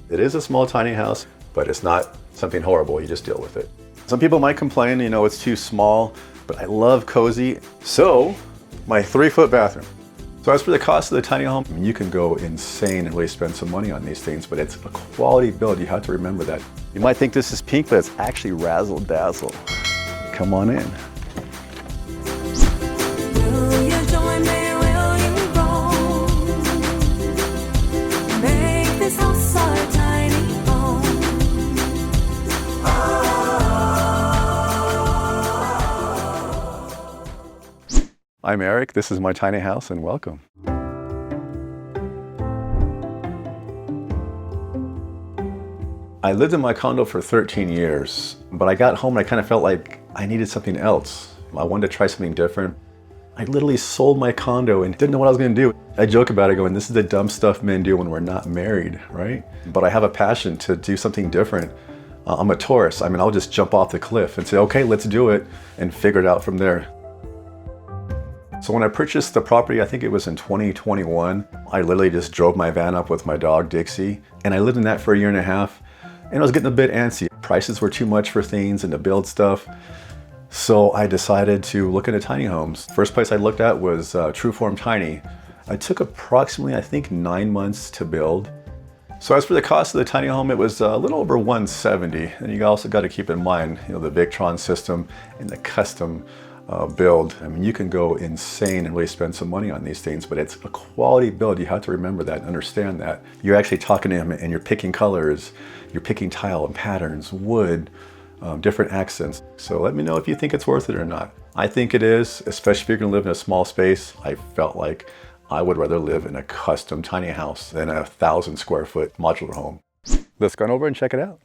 It is a small, tiny house, but it's not something horrible. You just deal with it. Some people might complain, you know, it's too small, but I love cozy. So my 3-foot bathroom. So as for the cost of the tiny home, I mean, you can go insane and really spend some money on these things, but it's a quality build. You have to remember that. You might think this is pink, but it's actually razzle dazzle. Come on in. I'm Eric, this is my tiny house, and welcome. I lived in my condo for 13 years, but I got home and I kind of felt like I needed something else. I wanted to try something different. I literally sold my condo and didn't know what I was going to do. I joke about it going, this is the dumb stuff men do when we're not married, right? But I have a passion to do something different. I'm a Taurus. I mean, I'll just jump off the cliff and say, okay, let's do it, and figure it out from there. So when I purchased the property, I think it was in 2021, I literally just drove my van up with my dog, Dixie, and I lived in that for 1.5 years, and I was getting a bit antsy. Prices were too much for things and to build stuff. So I decided to look into tiny homes. First place I looked at was Trueform Tiny. It took approximately, I think, 9 months to build. So as for the cost of the tiny home, it was a little over $170. And you also got to keep in mind, you know, the Victron system and the custom build. I mean, you can go insane and really spend some money on these things, but it's a quality build. You have to remember that and understand that. You're actually talking to him and you're picking colors, you're picking tile and patterns, wood, different accents. So let me know if you think it's worth it or not. I think it is, especially if you're gonna live in a small space. I felt like I would rather live in a custom tiny house than a 1,000 square foot modular home. Let's go on over and check it out.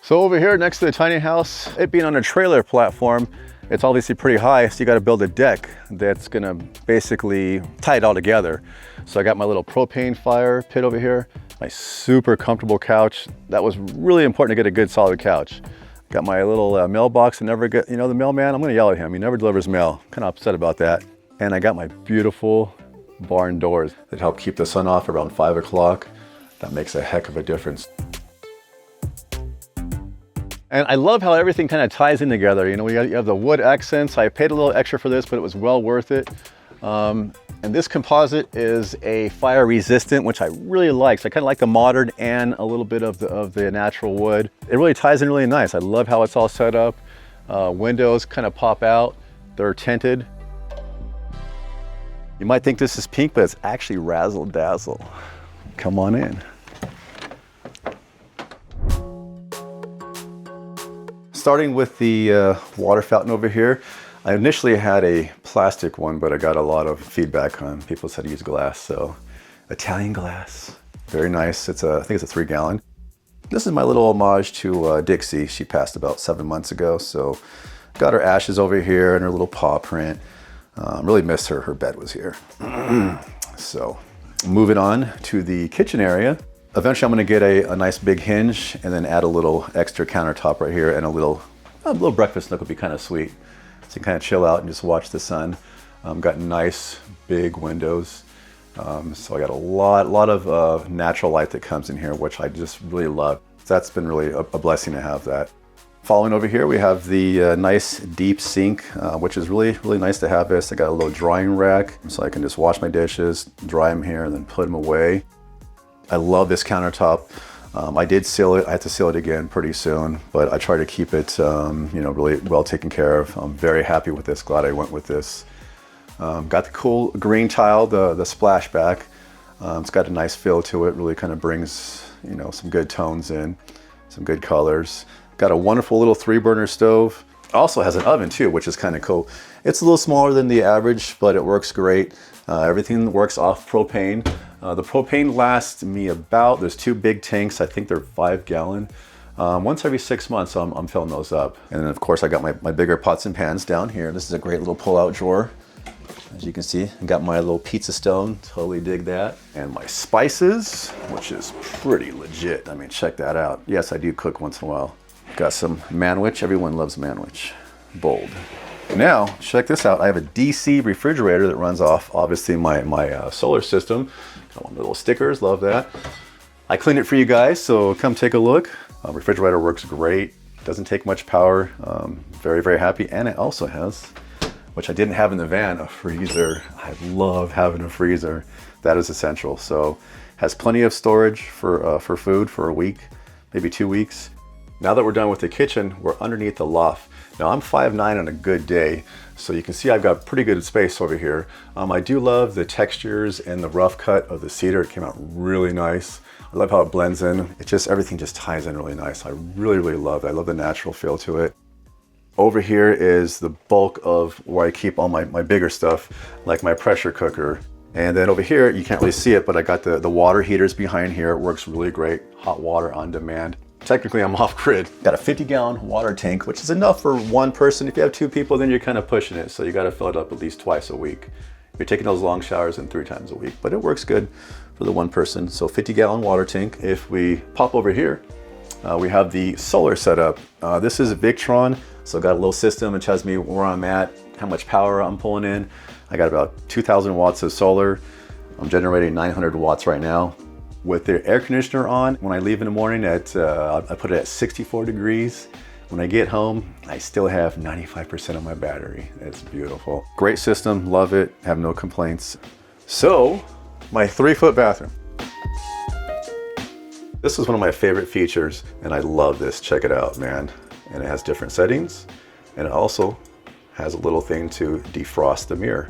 So over here next to the tiny house, it being on a trailer platform, it's obviously pretty high, so you got to build a deck that's gonna basically tie it all together. So I got my little propane fire pit over here, my super comfortable couch. That was really important to get a good solid couch. Got my little mailbox and never get, you know, the mailman, I'm gonna yell at him. He never delivers mail. Kind of upset about that. And I got my beautiful barn doors that help keep the sun off around 5 o'clock. That makes a heck of a difference. And I love how everything kind of ties in together. You know, you have the wood accents. I paid a little extra for this, but it was well worth it. And this composite is a fire resistant, which I really like. So I kind of like the modern and a little bit of the natural wood. It really ties in really nice. I love how it's all set up. Windows kind of pop out. They're tinted. You might think this is pink, but it's actually razzle dazzle. Come on in. Starting with the water fountain over here, I initially had a plastic one, but I got a lot of feedback on people said to use glass. So Italian glass, very nice. It's I think it's a 3 gallon. This is my little homage to Dixie. She passed about 7 months ago. So got her ashes over here and her little paw print. Really missed her. Her bed was here. So moving on to the kitchen area. Eventually I'm gonna get a nice big hinge and then add a little extra countertop right here, and a little breakfast nook would be kind of sweet. So you can kind of chill out and just watch the sun. Got nice big windows. So I got a lot of natural light that comes in here, which I just really love. So that's been really a blessing to have that. Following over here, we have the nice deep sink, which is really nice to have this. I got a little drying rack, so I can just wash my dishes, dry them here, and then put them away. I love this countertop. I did seal it. I have to seal it again pretty soon, but I try to keep it, you know, really well taken care of. I'm very happy with this. Glad I went with this. Got the cool green tile, the splashback. It's got a nice feel to it. Really kind of brings, you know, some good tones in, some good colors. Got a wonderful little 3-burner stove. Also has an oven too, which is kind of cool. It's a little smaller than the average, but it works great. Everything works off propane. The propane lasts me about, there's 2 big tanks, I think they're 5 gallon. Once every 6 months, I'm filling those up. And then of course I got my bigger pots and pans down here. This is a great little pull-out drawer. As you can see, I got my little pizza stone, totally dig that. And my spices, which is pretty legit. I mean, check that out. Yes, I do cook once in a while. Got some manwich, everyone loves manwich. Bold. Now, check this out. I have a DC refrigerator that runs off, obviously, my solar system. Got one of the little stickers, love that. I cleaned it for you guys, so come take a look. Refrigerator works great. Doesn't take much power. Very, very happy. And it also has, which I didn't have in the van, a freezer. I love having a freezer. That is essential. So has plenty of storage for food for a week, maybe 2 weeks. Now that we're done with the kitchen, we're underneath the loft. Now I'm 5'9" on a good day, so you can see I've got pretty good space over here. I do love the textures and the rough cut of the cedar. It came out really nice. I love how it blends in. It just, everything just ties in really nice. I really, really love it. I love the natural feel to it. Over here is the bulk of where I keep all my bigger stuff, like my pressure cooker. And then over here, you can't really see it, but I got the water heaters behind here. It works really great. Hot water on demand. Technically, I'm off grid. Got a 50-gallon water tank, which is enough for one person. If you have 2 people, then you're kind of pushing it. So you got to fill it up at least twice a week. You're taking those long showers in 3 times a week, but it works good for the one person. So 50-gallon water tank. If we pop over here, we have the solar setup. This is Victron, so got a little system which tells me where I'm at, how much power I'm pulling in. I got about 2,000 watts of solar. I'm generating 900 watts right now. With the air conditioner on, when I leave in the morning, I put it at 64 degrees. When I get home, I still have 95% of my battery. It's beautiful. Great system, love it, have no complaints. So, my 3-foot bathroom. This is one of my favorite features, and I love this. Check it out, man. And it has different settings, and it also has a little thing to defrost the mirror.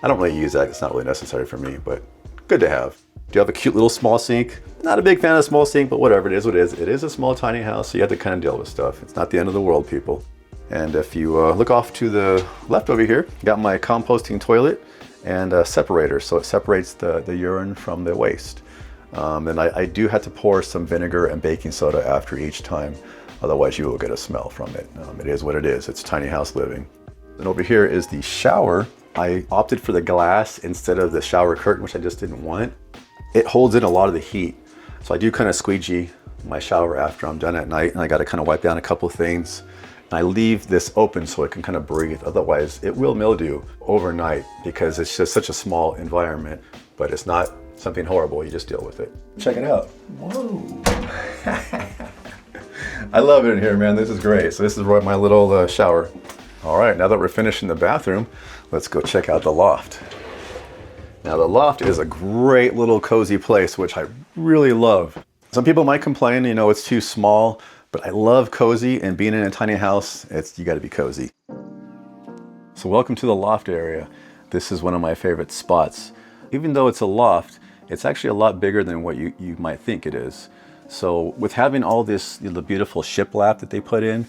I don't really use that, it's not really necessary for me, but good to have. Do you have a cute little small sink? Not a big fan of small sink, but whatever, it is what it is. It is a small, tiny house, so you have to kind of deal with stuff. It's not the end of the world, people. And if you look off to the left over here, got my composting toilet and a separator, so it separates the urine from the waste. And I do have to pour some vinegar and baking soda after each time, otherwise you will get a smell from it. It is what it is, it's tiny house living. And over here is the shower. I opted for the glass instead of the shower curtain, which I just didn't want. It holds in a lot of the heat. So I do kind of squeegee my shower after I'm done at night, and I got to kind of wipe down a couple things. And I leave this open so it can kind of breathe. Otherwise it will mildew overnight because it's just such a small environment, but it's not something horrible. You just deal with it. Check it out. Whoa. I love it in here, man. This is great. So this is my little shower. All right, now that we're finishing the bathroom, let's go check out the loft. Now the loft is a great little cozy place, which I really love. Some people might complain, you know, it's too small, but I love cozy, and being in a tiny house, you gotta be cozy. So welcome to the loft area. This is one of my favorite spots. Even though it's a loft, it's actually a lot bigger than what you might think it is. So with having all this, the beautiful shiplap that they put in,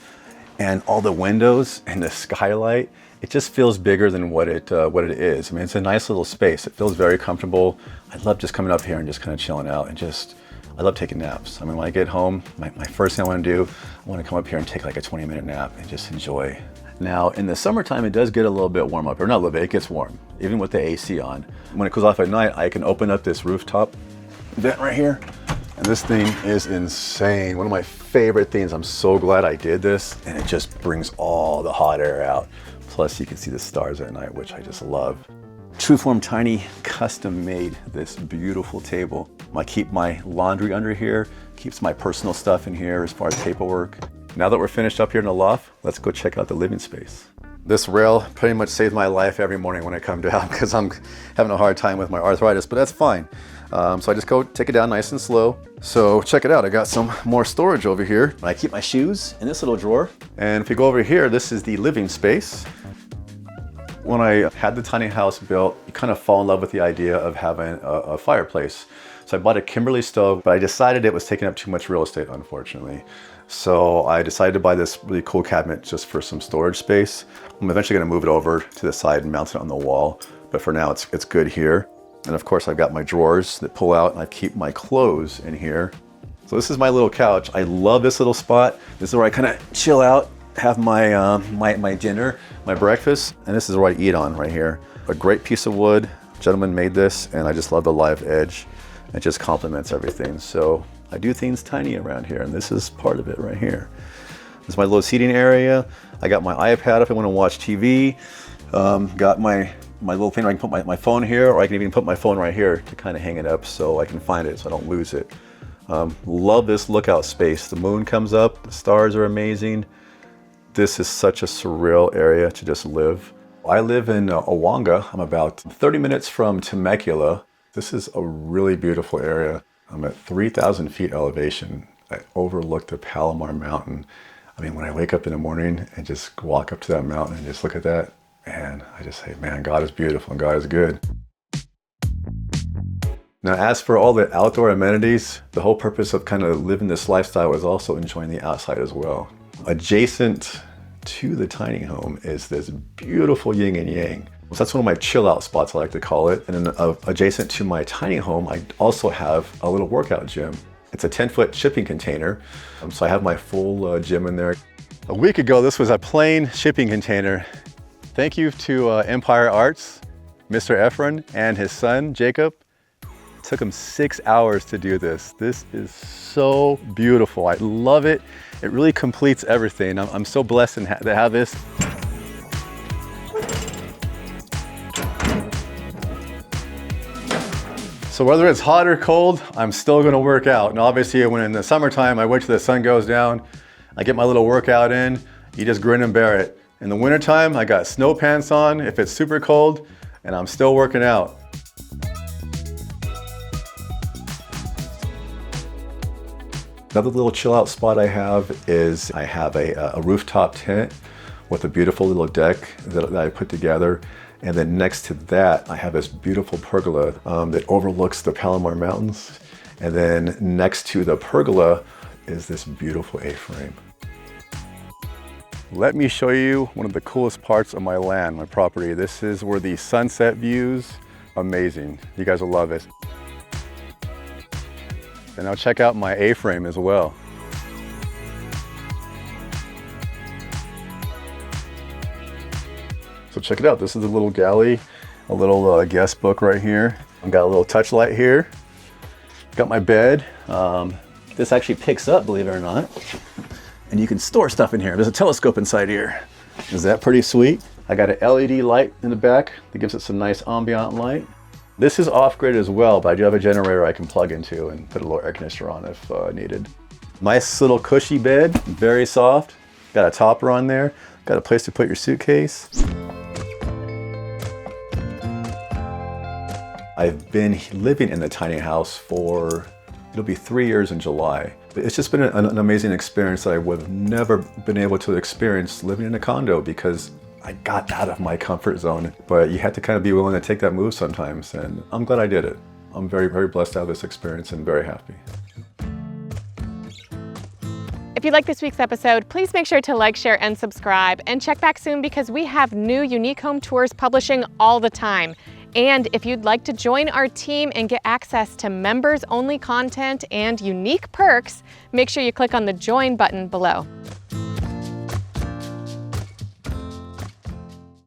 and all the windows and the skylight, it just feels bigger than what it is. I mean, it's a nice little space. It feels very comfortable. I love just coming up here and just kind of chilling out, and I love taking naps. I mean, when I get home, my first thing I want to do, I want to come up here and take like a 20-minute nap and just enjoy. Now, in the summertime, it does get a little bit warm up, or not a little bit, it gets warm, even with the AC on. When it cools off at night, I can open up this rooftop vent right here, and this thing is insane. One of my favorite things. I'm so glad I did this, and it just brings all the hot air out. Plus, you can see the stars at night, which I just love. Trueform Tiny custom made this beautiful table. I keep my laundry under here, keeps my personal stuff in here as far as paperwork. Now that we're finished up here in the loft, let's go check out the living space. This rail pretty much saves my life every morning when I come down because I'm having a hard time with my arthritis, but that's fine. So I just go take it down nice and slow. So check it out, I got some more storage over here. I keep my shoes in this little drawer. And if you go over here, this is the living space. When I had the tiny house built, you kind of fall in love with the idea of having a fireplace. So I bought a Kimberly stove, but I decided it was taking up too much real estate, unfortunately. So I decided to buy this really cool cabinet just for some storage space. I'm eventually gonna move it over to the side and mount it on the wall, but for now it's good here. And of course I've got my drawers that pull out, and I keep my clothes in here. So this is my little couch. I love this little spot. This is where I kind of chill out, have my, my dinner, my breakfast, and this is where I eat on right here. A great piece of wood. Gentleman made this, and I just love the live edge. It just complements everything. So I do things tiny around here, and this is part of it right here. This is my little seating area. I got my iPad if I want to watch TV. Got my my little thing where I can put my phone here, or I can even put my phone right here to kind of hang it up so I can find it so I don't lose it. Love this lookout space. The moon comes up, the stars are amazing. This is such a surreal area to just live. I live in Owanga. I'm about 30 minutes from Temecula. This is a really beautiful area. I'm at 3,000 feet elevation. I overlook the Palomar Mountain. I mean, when I wake up in the morning and just walk up to that mountain and just look at that, and I just say, man, God is beautiful and God is good. Now, as for all the outdoor amenities, the whole purpose of kind of living this lifestyle is also enjoying the outside as well. Adjacent to the tiny home is this beautiful yin and yang. So that's one of my chill out spots, I like to call it. And then adjacent to my tiny home, I also have a little workout gym. It's a 10-foot shipping container. So I have my full gym in there. A week ago, this was a plain shipping container. Thank you to Empire Arts, Mr. Efron and his son, Jacob. It took him 6 hours to do this. This is so beautiful. I love it. It really completes everything. I'm so blessed to have this. So whether it's hot or cold, I'm still gonna work out. And obviously when in the summertime, I wait till the sun goes down, I get my little workout in, you just grin and bear it. In the wintertime, I got snow pants on if it's super cold, and I'm still working out. Another little chill out spot I have is I have a rooftop tent with a beautiful little deck that I put together. And then next to that, I have this beautiful pergola that overlooks the Palomar Mountains. And then next to the pergola is this beautiful A-frame. Let me show you one of the coolest parts of my land, my property. This is where the sunset views, amazing. You guys will love it. And now check out my A-frame as well. So check it out, this is a little galley, a little guest book right here. I've got a little touch light here. Got my bed. This actually picks up, believe it or not. And you can store stuff in here. There's a telescope inside here. Is that pretty sweet? I got an LED light in the back that gives it some nice ambient light. This is off-grid as well, but I do have a generator I can plug into and put a little air conditioner on if needed. Nice little cushy bed, very soft. Got a topper on there. Got a place to put your suitcase. I've been living in the tiny house for, it'll be 3 years in July. It's just been an amazing experience that I would have never been able to experience living in a condo because I got out of my comfort zone. But you had to kind of be willing to take that move sometimes, and I'm glad I did it. I'm very, very blessed to have this experience and very happy. If you like this week's episode, please make sure to like, share, and subscribe. And check back soon because we have new unique home tours publishing all the time. And if you'd like to join our team and get access to members-only content and unique perks, make sure you click on the join button below.